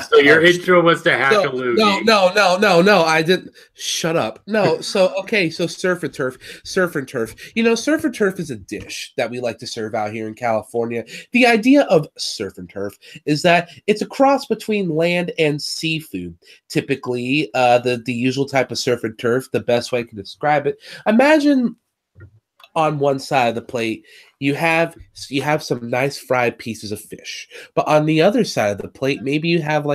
So your intro was to hack a loogie. No. I didn't. Shut up. No. So okay. So surf and turf. Surf and turf. Surf and turf is a dish that we like to serve out here in California. The idea of surf and turf is that it's a cross between land and seafood. Typically, the usual type of surf and turf. The best way I can describe it. Imagine on one side of the plate you have some nice fried pieces of fish, but on the other side of the plate maybe you have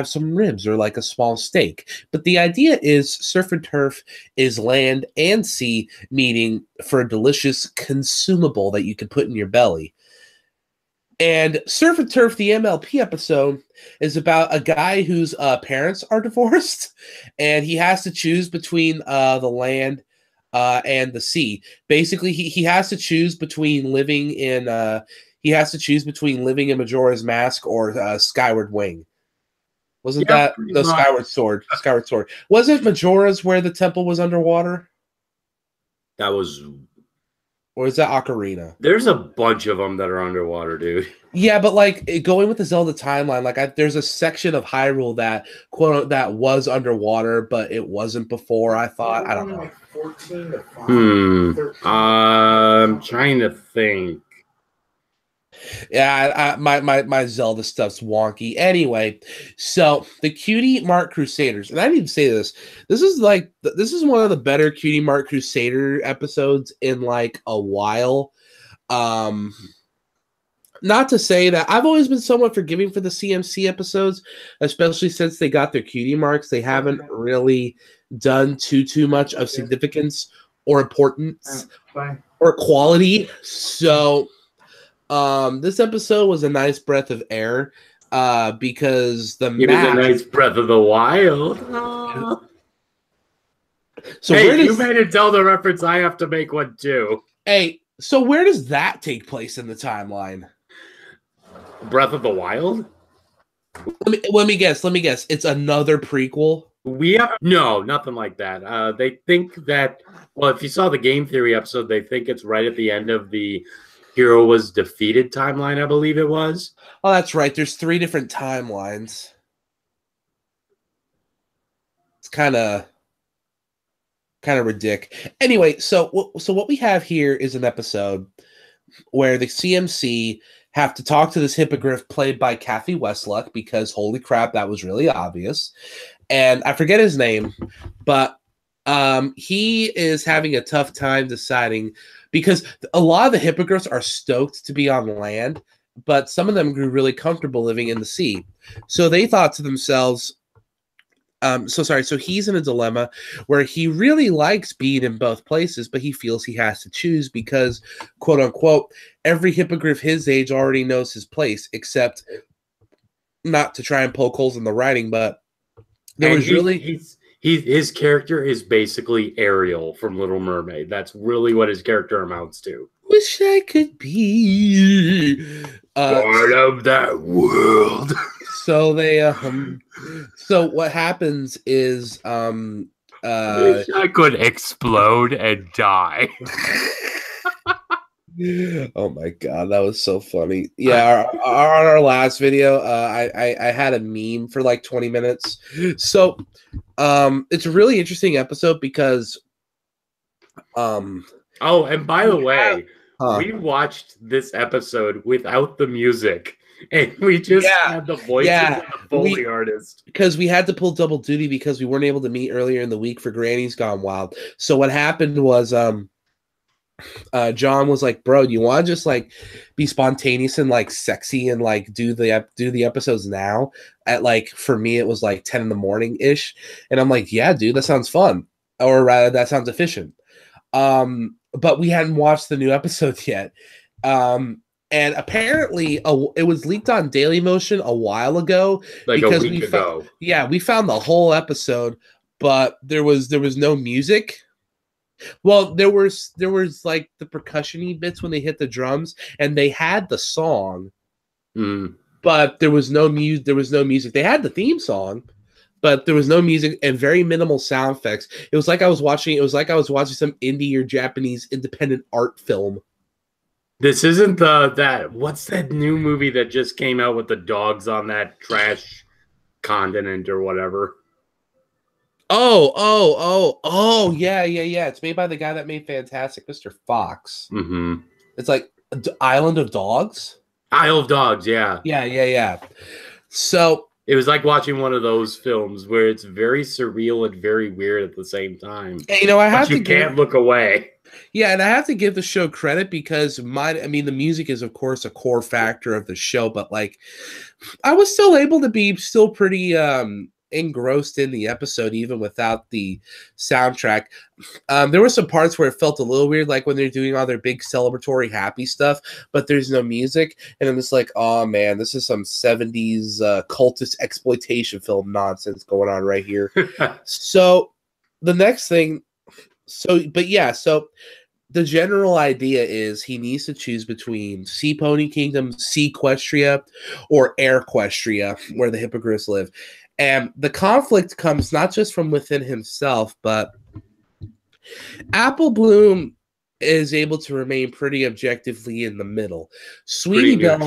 some ribs or like a small steak. But the idea is surf and turf is land and sea meeting for a delicious consumable that you can put in your belly. And Surf and Turf, the MLP episode, is about a guy whose parents are divorced, and he has to choose between the land and the sea. Basically, he has to choose between living in Majora's Mask or Skyward Wing. Wasn't that the Skyward Sword? Skyward Sword. Wasn't Majora's where the temple was underwater? That was. Or is that Ocarina? There's a bunch of them that are underwater, dude. Yeah, but like going with the Zelda timeline, like there's a section of Hyrule that that was underwater, but it wasn't before. I thought. I don't know. Like 14 to 5. I'm trying to think. Yeah, my Zelda stuff's wonky. Anyway, so the Cutie Mark Crusaders, and I need to say this. This is one of the better Cutie Mark Crusader episodes in like a while. Not to say that I've always been somewhat forgiving for the CMC episodes, especially since they got their cutie marks. They haven't really done too much of significance or importance or quality. So this episode was a nice breath of air because it was a nice breath of the wild. So hey, you made it tell the reference. I have to make one too. Hey, so where does that take place in the timeline? Breath of the Wild? Let me guess. It's another prequel. No, nothing like that. They think that, well, if you saw the Game Theory episode, they think it's right at the end of the Hero was defeated timeline, I believe it was. Oh, that's right. There's 3 different timelines. It's kind of ridiculous. Anyway, so what we have here is an episode where the CMC have to talk to this hippogriff played by Kathy Westluck because holy crap, that was really obvious. And I forget his name, but he is having a tough time deciding because a lot of the hippogriffs are stoked to be on land, but some of them grew really comfortable living in the sea. So they thought to themselves, so he's in a dilemma where he really likes being in both places, but he feels he has to choose because, quote unquote, every hippogriff his age already knows his place, except not to try and poke holes in the writing, but his character is basically Ariel from Little Mermaid. That's really what his character amounts to. Wish I could be part of that world. So they so what happens is wish I could explode and die. Oh my god, that was so funny. Yeah, on our last video, I had a meme for like 20 minutes. So it's a really interesting episode because oh, and by the way, we watched this episode without the music. And we just had the voices of the Foley artist. Because we had to pull double duty because we weren't able to meet earlier in the week for Granny's Gone Wild. So what happened was John was like, bro, you want to just like be spontaneous and like sexy and like do the episodes now at like, for me, it was like 10 in the morning ish. And I'm like, yeah, dude, that sounds fun. Or rather, that sounds efficient. But we hadn't watched the new episode yet. And apparently, it was leaked on Dailymotion a while ago. Like a week ago. Yeah, we found the whole episode, but there was no music. Well, there was like the percussion-y bits when they hit the drums, and they had the song, but there was no music. There was no music. They had the theme song, but there was no music and very minimal sound effects. It was like I was watching some indie or Japanese independent art film. This isn't what's that new movie that just came out with the dogs on that trash continent or whatever? Oh, yeah. It's made by the guy that made Fantastic, Mr. Fox. Mm-hmm. It's like Island of Dogs? Isle of Dogs, yeah. Yeah. So it was like watching one of those films where it's very surreal and very weird at the same time. And, you can't look away. Yeah, and I have to give the show credit because the music is of course a core factor of the show, but like I was still able to be still pretty engrossed in the episode even without the soundtrack. There were some parts where it felt a little weird, like when they're doing all their big celebratory happy stuff, but there's no music, and I'm just like, oh man, this is some 70s cultist exploitation film nonsense going on right here. So the next thing, so the general idea is he needs to choose between Sea Pony Kingdom, Seaquestria, or Airquestria, where the hippogriffs live. And the conflict comes not just from within himself, but Apple Bloom is able to remain pretty objectively in the middle. Sweetie Belle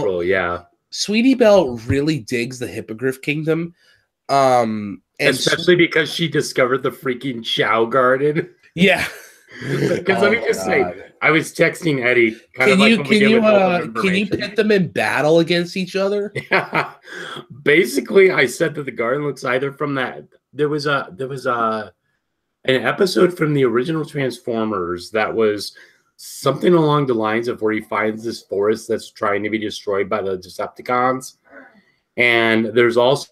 really digs the Hippogriff Kingdom. And especially because she discovered the freaking Chow Garden. Yeah. Because let me just say, I was texting Eddie. Can you pit them in battle against each other? Yeah. Basically, I said that the garden looks either from that. There was an episode from the original Transformers that was something along the lines of where he finds this forest that's trying to be destroyed by the Decepticons, and there's also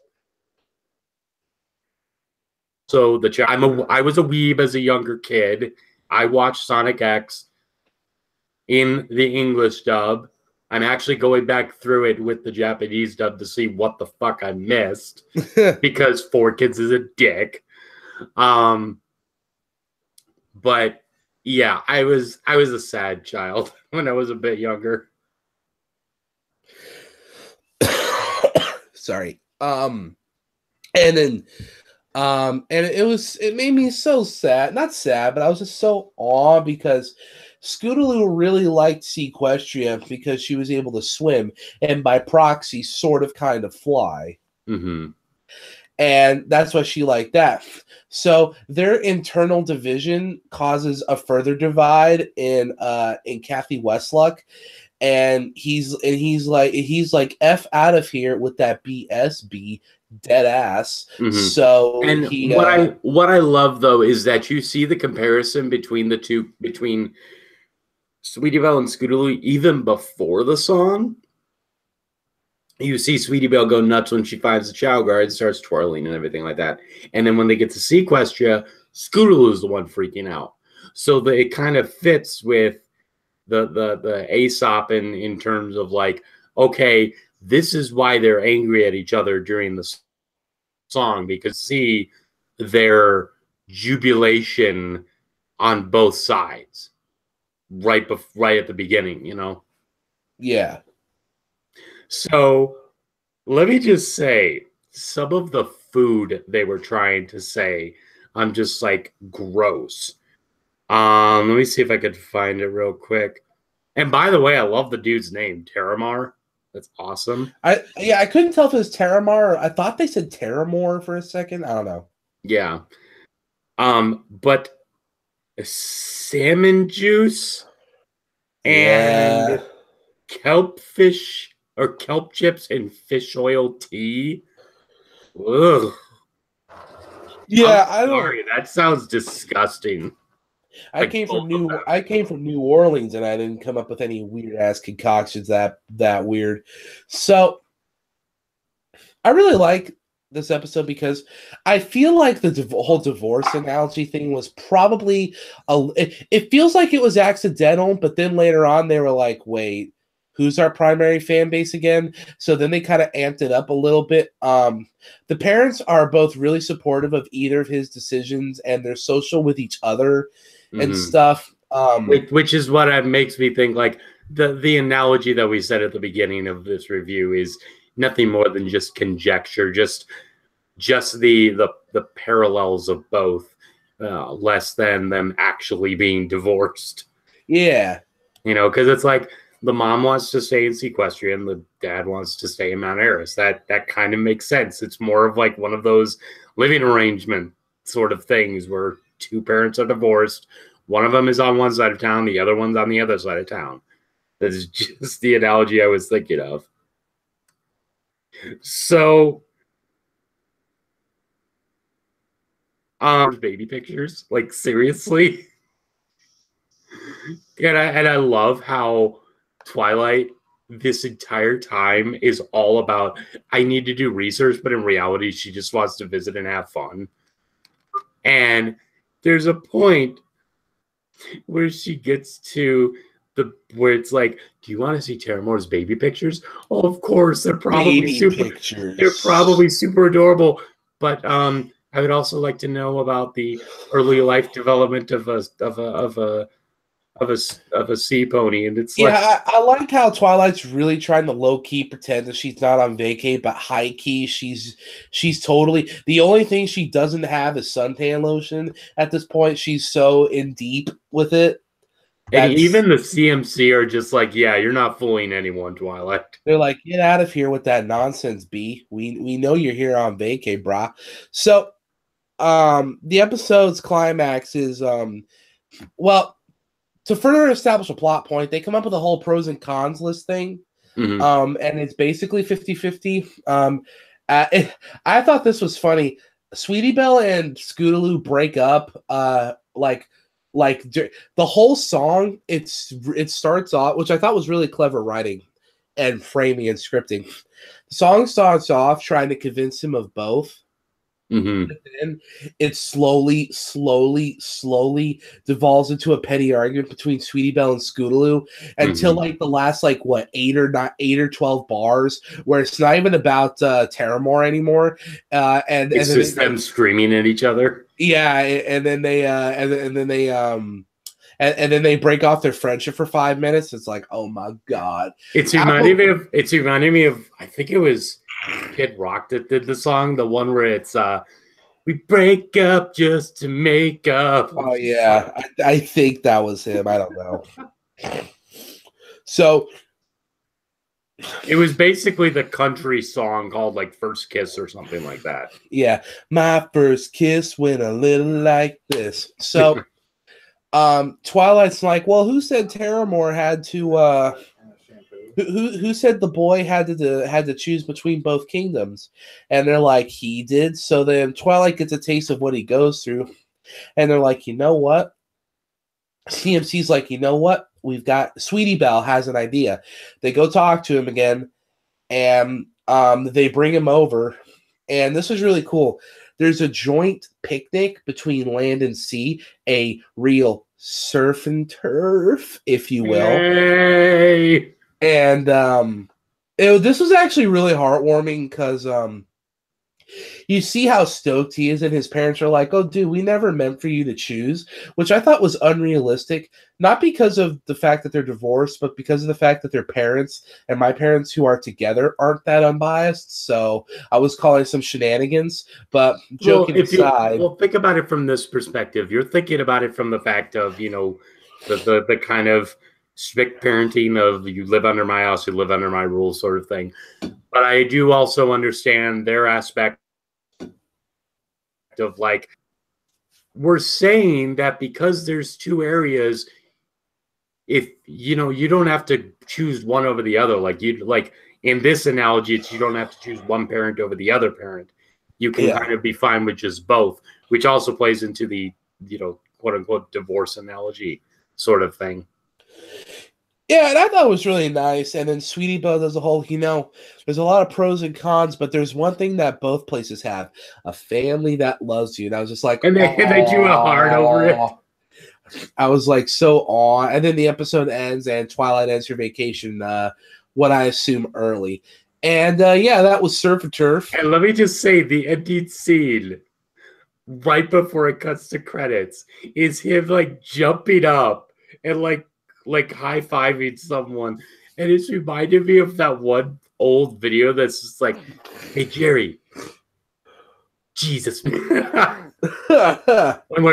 I was a weeb as a younger kid. I watched Sonic X in the English dub. I'm actually going back through it with the Japanese dub to see what the fuck I missed because 4Kids is a dick. But yeah, I was a sad child when I was a bit younger. Sorry. And it made me so sad. Not sad, but I was just so awed because Scootaloo really liked Seaquestria because she was able to swim and by proxy sort of kind of fly. Mm-hmm. And that's why she liked that. So their internal division causes a further divide in Kathy Westluck. And he's like F out of here with that BSB. Dead ass. Mm-hmm. So and what I love though is that you see the comparison between the two, between Sweetie Belle and Scootaloo even before the song. You see Sweetie Belle go nuts when she finds the Chow Guard, starts twirling and everything like that. And then when they get to Seaquestria, Scootaloo is the one freaking out. So it kind of fits with the Aesop in terms of like, okay, this is why they're angry at each other during the song, because see their jubilation on both sides right at the beginning, Yeah. So let me just say, some of the food they were trying to say, I'm just like, gross. Let me see if I could find it real quick. And by the way, I love the dude's name, Terramar. That's awesome. I couldn't tell if it was Terramar. I thought they said Terramore for a second. I don't know. Yeah. But salmon juice and kelp fish or kelp chips and fish oil tea. Ugh. Yeah, I'm sorry. That sounds disgusting. I came from New Orleans, and I didn't come up with any weird ass concoctions that weird. So I really like this episode because I feel like the whole divorce analogy thing was probably it feels like it was accidental, but then later on they were like, wait, who's our primary fan base again? So then they kind of amped it up a little bit. The parents are both really supportive of either of his decisions, and they're social with each other and stuff. Which is what makes me think like the analogy that we said at the beginning of this review is nothing more than just conjecture, just the parallels of both, less than them actually being divorced. Yeah. Because it's like the mom wants to stay in Sequestria, the dad wants to stay in Mount Eris. That kind of makes sense. It's more of like one of those living arrangement sort of things where two parents are divorced. One of them is on one side of town, the other one's on the other side of town. That is just the analogy I was thinking of. So, baby pictures, like seriously. And I love how Twilight this entire time is all about, I need to do research, but in reality, she just wants to visit and have fun. And there's a point where she gets to where it's like, do you want to see Terramore's baby pictures? Oh, of course, they're probably super adorable. But I would also like to know about the early life development of a sea pony. And it's I like how Twilight's really trying to low key pretend that she's not on vacay, but high key she's totally. The only thing she doesn't have is suntan lotion at this point. She's so in deep with it. And even the CMC are just like, yeah, you're not fooling anyone, Twilight. They're like, get out of here with that nonsense, B. We know you're here on vacay, brah. So, the episode's climax is, well, to further establish a plot point, they come up with a whole pros and cons list thing. Mm-hmm. And it's basically 50-50. I thought this was funny. Sweetie Belle and Scootaloo break up, like the whole song, it starts off, which I thought was really clever writing and framing and scripting. The song starts off trying to convince him of both. Mm-hmm. And then it slowly devolves into a petty argument between Sweetie Belle and Scootaloo until like the last 8 or 12 bars, where it's not even about Terramore anymore, and it's just them screaming at each other. Yeah, and then they break off their friendship for 5 minutes. It's like, oh my god! It's reminding me of I think it was Kid Rock that did the song, the one where it's we break up just to make up. Oh yeah, I think that was him. I don't know. So it was basically the country song called like First Kiss or something like that. Yeah, my first kiss went a little like this. So Twilight's like, well, who said Terramore had to who said the boy had to choose between both kingdoms? And they're like, he did. So then Twilight gets a taste of what he goes through, and they're like, you know what? CMC's like, you know what? We've got Sweetie Belle has an idea. They go talk to him again, and they bring him over, and this is really cool. There's a joint picnic between land and sea, a real surf and turf, if you will. Yay! And this was actually really heartwarming because you see how stoked he is, and his parents are like, oh, dude, we never meant for you to choose, which I thought was unrealistic, not because of the fact that they're divorced, but because of the fact that their parents and my parents who are together aren't that unbiased. So I was calling some shenanigans, but joking aside. Think about it from this perspective. You're thinking about it from the fact of, the kind of strict parenting of you live under my house, you live under my rules sort of thing. But I do also understand their aspect of like, we're saying that because there's two areas, if you don't have to choose one over the other. Like in this analogy, you don't have to choose one parent over the other parent. You can kind of be fine with just both, which also plays into the quote unquote divorce analogy sort of thing. Yeah, and I thought it was really nice. And then Sweetie Belle does a whole, there's a lot of pros and cons, but there's one thing that both places have: a family that loves you. And I was just like, and they drew a heart over it. I was like, so aw. And then the episode ends, and Twilight ends her vacation, what I assume early. And that was Surf and Turf. And let me just say, the ending scene right before it cuts to credits is him like jumping up and like high-fiving someone, and it's reminded me of that one old video that's just like, hey Jerry, Jesus. Where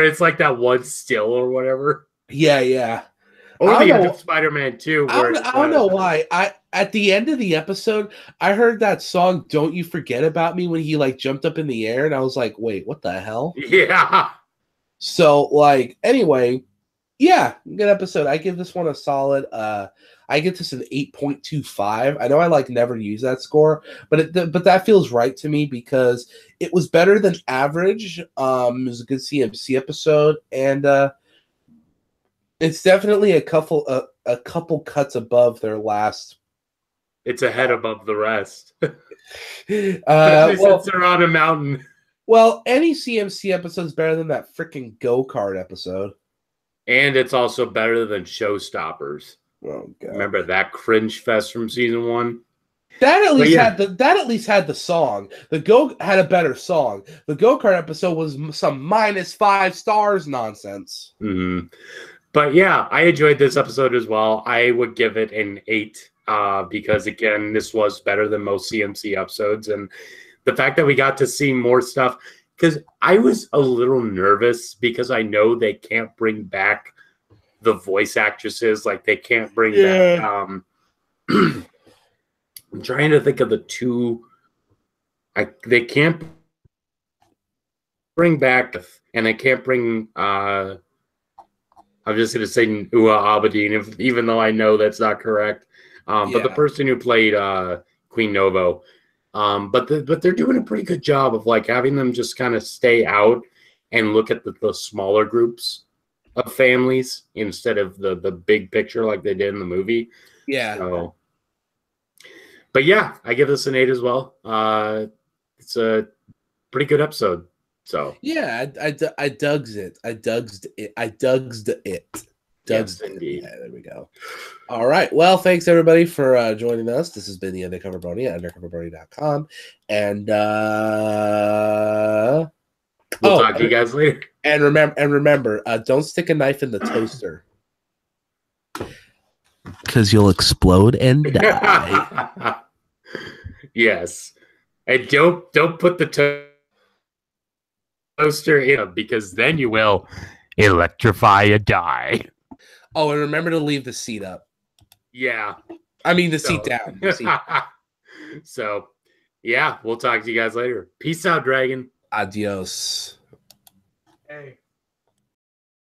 it's like that one still or whatever. Yeah Or I the don't end know- of Spider-Man 2. I don't know why. At the end of the episode, I heard that song "Don't You Forget About Me" when he like jumped up in the air, and I was like, "Wait, what the hell?" Yeah. So like, anyway, yeah, good episode. I give this one a solid. I give this an 8.25. I know I like never use that score, but but that feels right to me because it was better than average. It was a good CMC episode, and it's definitely a couple cuts above their last. It's a head above the rest. Especially Well, since they're on a mountain. well, any CMC episode is better than that freaking go-kart episode. And it's also better than Showstoppers. Oh god! Remember that cringe fest from season 1? That at least yeah. had the song. The go had a better song. The go-kart episode was some -5 stars nonsense. Mm-hmm. But yeah, I enjoyed this episode as well. I would give it an 8 because, again, this was better than most CMC episodes. And the fact that we got to see more stuff, because I was a little nervous because I know they can't bring back the voice actresses. Like, they can't bring back... I'm trying to think of the two... they can't bring back... And they can't bring... I'm just going to say Ua Abedin, even though I know that's not correct. But the person who played Queen Novo. But they're doing a pretty good job of like having them just kind of stay out and look at the smaller groups of families instead of the big picture like they did in the movie. Yeah. So, but yeah, I give this an 8 as well. It's a pretty good episode. So yeah, I dugs it. I dugsed it. Yes, indeed. Yeah, there we go. All right. Well, thanks everybody for joining us. This has been the Undercover Brony at undercoverbrony.com. And we'll talk to you guys later. And remember, don't stick a knife in the toaster. Because you'll explode and die. Yes. And don't put the toaster in because then you will electrify a die. Oh, and remember to leave the seat up. Yeah. I mean, the seat down. The seat. So, yeah, we'll talk to you guys later. Peace out, Dragon. Adios. Hey.